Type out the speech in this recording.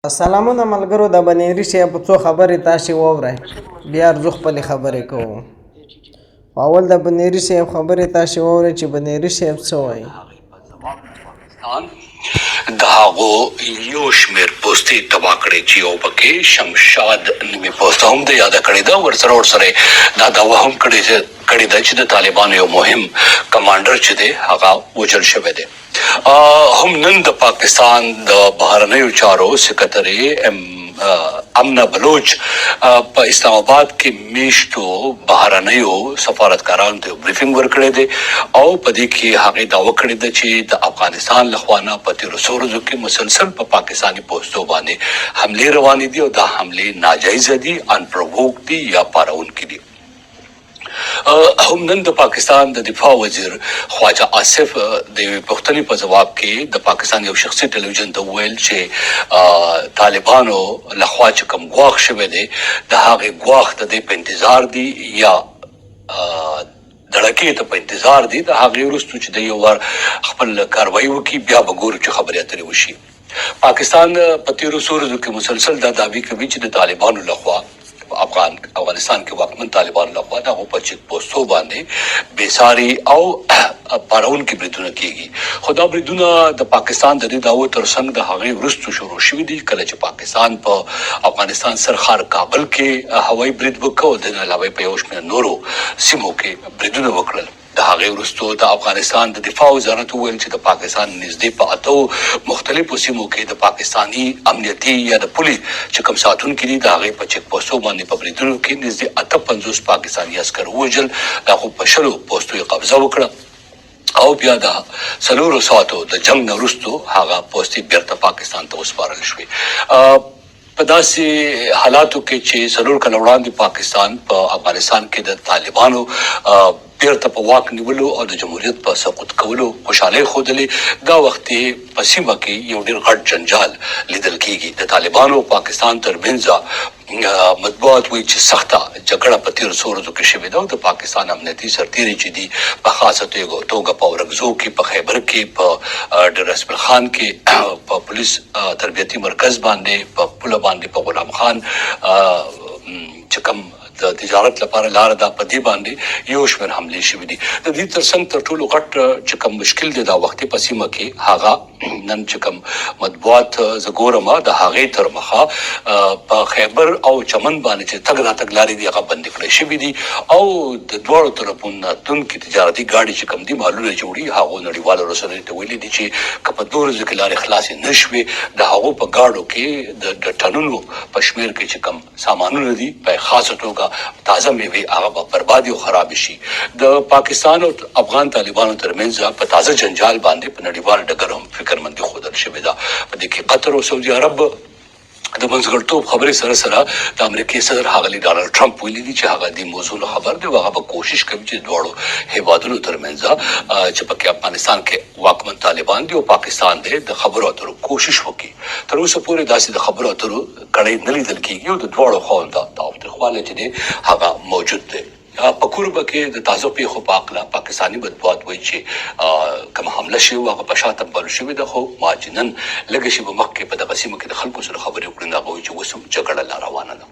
سلامونه ملګرو د بنيري صاحب څو خبرې تاسې واورئ بیا ارزو خپلې خبرې کوو. اول د بنيري صاحب خبرې تاسې واورئ چې بنيري صاحب څه وایي. د هغو یو شمېر پوستې تباه کړې چې یو پکې شمشاد نومي پوسته هم ده یاده کړې ده. ورسره دا دعوه هم کړې ده چې د طالبانو یو مهم کمانډر چې دی هغه وژل شوی دی. هم نن د پاکستان د بهرنیو چارو سکرټري امنه بلوچ په اسلام آباد کې میشتو بهرنیو سفارتکارانو ته بریفینګ ورکړی دی او په دې کې هغې دعوه کړې ده چې د افغانستان لخوا نه په تېرو څو ورځو کې مسلسل په پاکستاني پوستو باندې حملې روانې دي او دا حملې ناجایزه دي، انپرووک دي یا پارونکي دي. هم نن د پاکستان د دفاع وزیر خواجه آصف د یوې پوښتنې په جواب کې د پاکستان یو شخصي ټلویزیون ته وویل چې طالبانو لخوا چې کوم ګواښ شوی دی د هغې ګواښ د دې په انتظار دي یا دړکې ته په انتظار دي. د هغې وروستو چې د یو وار خپل کاروایي وکړي بیا به ګورو چې خبرې اترې وشي. پاکستان په تېرو څو ورځو کې مسلسل دا دعوې کوي چې د طالبانو لخوا افغانستان کې واکمن طالبانو لخوا د هغو په چیک پوسټو باندې بېساري او پارونکي بریدونه کېږي. خو دا بریدونه د پاکستان د دې دعوو تر څنګ د هغې وروستو شروع شوي دي کله چې پاکستان په افغانستان سرښار کابل کې هوایي برید وکړ او د دې علاوه په یو شمېر نورو سیمو کې بریدونه وکړل. د هغې وروستو د افغانستان د دفاع وزارت وویل چې د پاکستان نږدې په 8 مختلفو سیمو کې د پاکستاني امنیتي یا د پولي چې کوم ساتونکي دي د هغې په چیک پوسټو باندې په بریدونو کې نږدې 58 پاکستاني عسکر ووژل. د هغو په 10 پوسټو یې قبضه وکړه او بیا د 4 ساعتو د جنګ نه وروستو هغه پوستې بیرته پاکستان ته وسپارل شوې. په داسې حالاتو کې چې 4 کاله وړاندې پاکستان په افغانستان کې د طالبانو بیرته په واک نیولو او د جمهوریت په سقوط کولو خوشحالۍ ښودلې، دا وخت په سیمه کې یو ډېر غټ جنجال لیدل کېږي. د طالبانو او پاکستان ترمنځ مطبوعات وایي چې سخته جګړه په تېرو څو ورځو کې شوې ده او د پاکستان امنیتي سرتېري چې دي په خاصه توګه په اورکزو کې، په خیبر کې، په ډېر اسماعیل خان کې، په پولیس تربیتي مرکز باندې، په پوله باندې، په غلام خان چې کوم د تجارت لپاره لاره ده په دې باندې یو شمېر حملې شوي دي. د دې ترڅنګ تر ټولو غټ چې کوم مشکل دی دا وختي په سیمه کې هغه نن چې کوم مطبوعات زه ګورم د هغې تر مخه په خیبر او چمن باندې چې تګ راتګ لارې دي هغه بندې کړې شوي دي او د دواړو طرفونو نه تلونکي تجارتي ګاډي چې کوم دي مالونه جوړي هغو نړیوالو رسنیو ته ویلي دي چې که په 2 ورځو کې لارې خلاصې نه شوې د هغو په ګاډو کې د ټنونو په شمېر کې چې کوم سامانونه دي په خاصه توګه تازه میوې هغه به بربادي او خراب شي. د پاکستان او افغان طالبانو ترمنځ په تازه جنجال باندې په نړیوال ډګر هم فکرمندي ښودل شوې ده. په دې کې قطر او سعودي عرب د منځګړیتوب خبرې سره د امریکې صدر ښاغلي ډانلډ ټرمپ ویلي دي چې هغه دې موضوع نه خبر دی او هغه به کوشش کوي چې دواړو هیوادونو ترمنځ چې پکې افغانستان کې واکمن طالبان دي او پاکستان دی د خبرو اترو کوشش وکړي. تر اوسه پورې داسې د خبرو اترو کړۍ نه لیدل کېږي او د دواړو خواوو ته تاوتریخوالی چې دی هغه موجود دی. په کوربه کې د تازه پیښو په هکله پاکستاني مطبوعات وایي چې کومه حمله شوې وه هغه په شا تمبالو شوې ده خو ما چې نن لږه شېبه مخکې په دغه سیمه کې د خلکو سره خبرې وکړې نو هغه وایي چې اوس هم جګړه لا روانه ده.